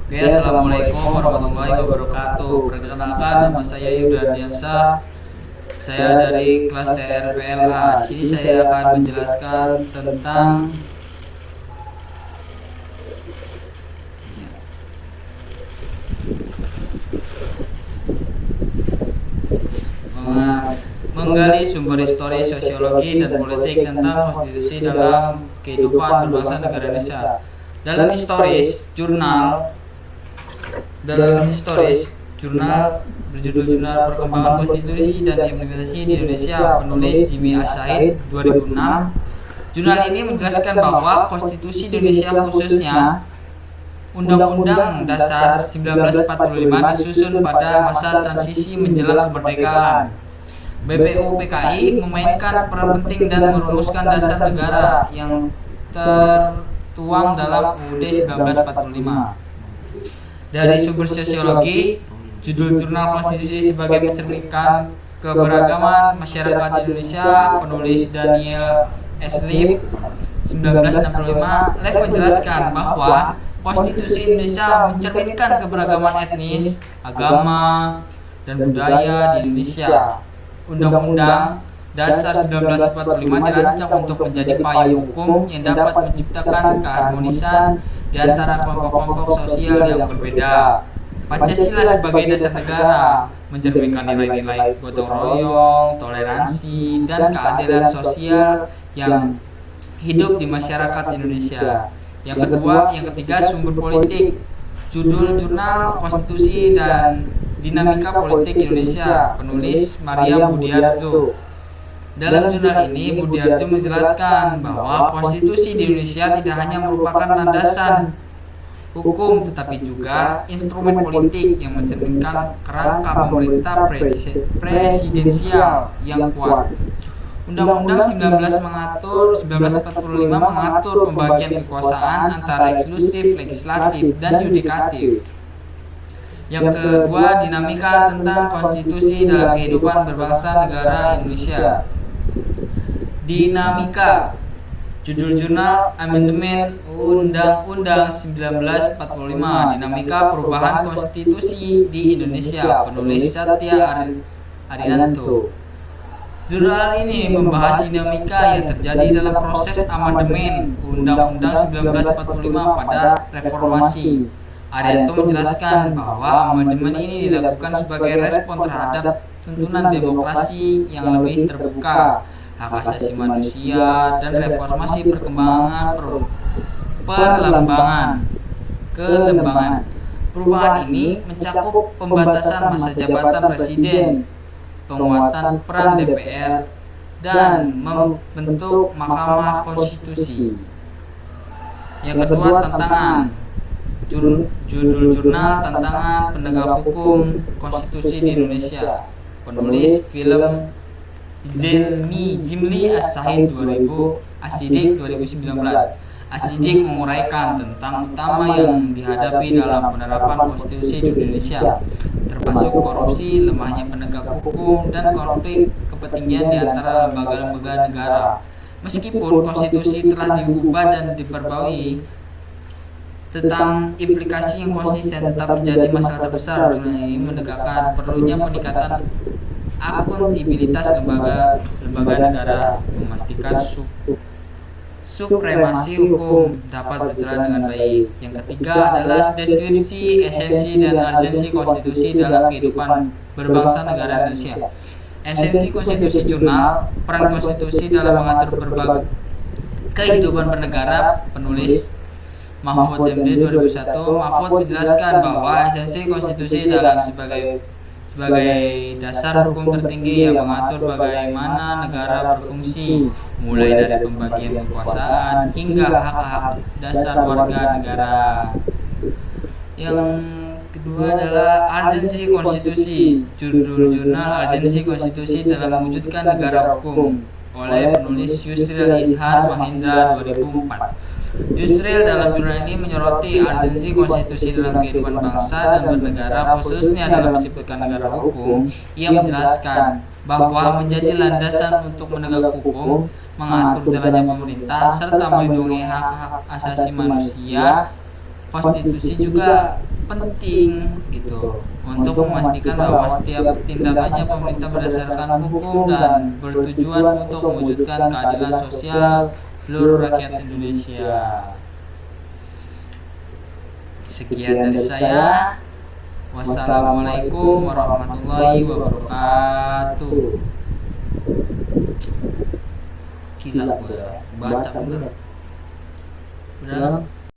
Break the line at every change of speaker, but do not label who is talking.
Oke, Assalamualaikum warahmatullahi wabarakatuh. Perkenalkan, nama saya Yuda Ardiansyah. Saya dari kelas TRPLA. Di sini saya akan menjelaskan tentang menggali sumber histori, sosiologi, dan politik tentang konstitusi dalam kehidupan berbangsa negara Indonesia. Dalam historis jurnal berjudul Jurnal Perkembangan Konstitusi dan Implementasi di Indonesia, penulis Jimmy Ashahid 2006. Jurnal ini menjelaskan bahwa konstitusi Indonesia, khususnya Undang-Undang Dasar 1945, disusun pada masa transisi menjelang kemerdekaan. BPUPKI memainkan peran penting dan merumuskan dasar negara yang tertuang dalam UUD 1945. Dari sumber sosiologi, judul Jurnal Konstitusi sebagai mencerminkan keberagaman masyarakat Indonesia, penulis Daniel S. Leaf 1965. Leaf menjelaskan bahwa konstitusi Indonesia mencerminkan keberagaman etnis, agama, dan budaya di Indonesia. Undang-Undang Dasar 1945 dirancang untuk menjadi payung hukum yang dapat menciptakan keharmonisan di antara kelompok-kelompok sosial yang berbeda. Pancasila sebagai dasar negara mencerminkan nilai-nilai gotong royong, toleransi, dan keadilan sosial yang hidup di masyarakat Indonesia. Yang ketiga, sumber politik. Judul Jurnal Konstitusi dan Dinamika Politik Indonesia, penulis Maria Budiarjo. Dalam jurnal ini, Budiarjo menjelaskan bahwa konstitusi di Indonesia tidak hanya merupakan landasan hukum, tetapi juga instrumen politik yang mencerminkan kerangka pemerintah presidensial yang kuat. Undang-Undang 1945 mengatur pembagian kekuasaan antara eksklusif, legislatif, dan yudikatif. Yang kedua, dinamika tentang konstitusi dalam kehidupan berbangsa negara Indonesia. Dinamika. Judul jurnal Amandemen Undang-Undang 1945, Dinamika Perubahan Konstitusi di Indonesia, penulis Satya Arianto. Jurnal ini membahas dinamika yang terjadi dalam proses amandemen Undang-Undang 1945 pada reformasi. Arianto menjelaskan bahwa amandemen ini dilakukan sebagai respon terhadap tuntunan demokrasi yang lebih terbuka, hak asasi manusia, dan reformasi kelembagaan. Perubahan ini mencakup pembatasan masa jabatan presiden, penguatan peran DPR, dan membentuk Mahkamah Konstitusi. Yang kedua, tantangan. Judul jurnal Tantangan Penegak Hukum Konstitusi di Indonesia, penulis film Jimmy Ashahid 2019. Ashahid menguraikan tentang utama yang dihadapi dalam penerapan konstitusi di Indonesia, termasuk korupsi, lemahnya penegak hukum, dan konflik kepentingan di antara lembaga-lembaga negara. Meskipun konstitusi telah diubah dan diperbarui, tentang implikasi yang konsisten tetap menjadi masalah terbesar. Jurnal ini menegakkan perlunya peningkatan akuntabilitas lembaga negara, memastikan supremasi hukum dapat berjalan dengan baik. Yang ketiga adalah deskripsi, esensi, dan urgensi konstitusi dalam kehidupan berbangsa negara Indonesia. Esensi konstitusi jurnal, peran konstitusi dalam mengatur berbagai kehidupan bernegara, penulis Mahfud MD 2001. Mahfud menjelaskan bahwa esensi konstitusi dalam sebagai dasar hukum tertinggi yang mengatur bagaimana negara berfungsi, mulai dari pembagian kekuasaan hingga hak-hak dasar warga negara. Yang kedua adalah urgensi konstitusi. Judul jurnal Urgensi Konstitusi dalam Mewujudkan Negara Hukum, oleh penulis Yusril Izhar Mahendra 2004. Yusril dalam jurnal ini menyoroti urgensi konstitusi dalam kehidupan bangsa dan bernegara, khususnya dalam menciptakan negara hukum. Ia menjelaskan bahwa menjadi landasan untuk menegak hukum, mengatur jalannya pemerintah, serta melindungi hak-hak asasi manusia konstitusi juga penting gitu untuk memastikan bahwa setiap tindakannya pemerintah berdasarkan hukum dan bertujuan untuk mewujudkan keadilan sosial seluruh rakyat Indonesia. Sekian dari saya. Wassalamualaikum warahmatullahi wabarakatuh. Gila gue baca bener.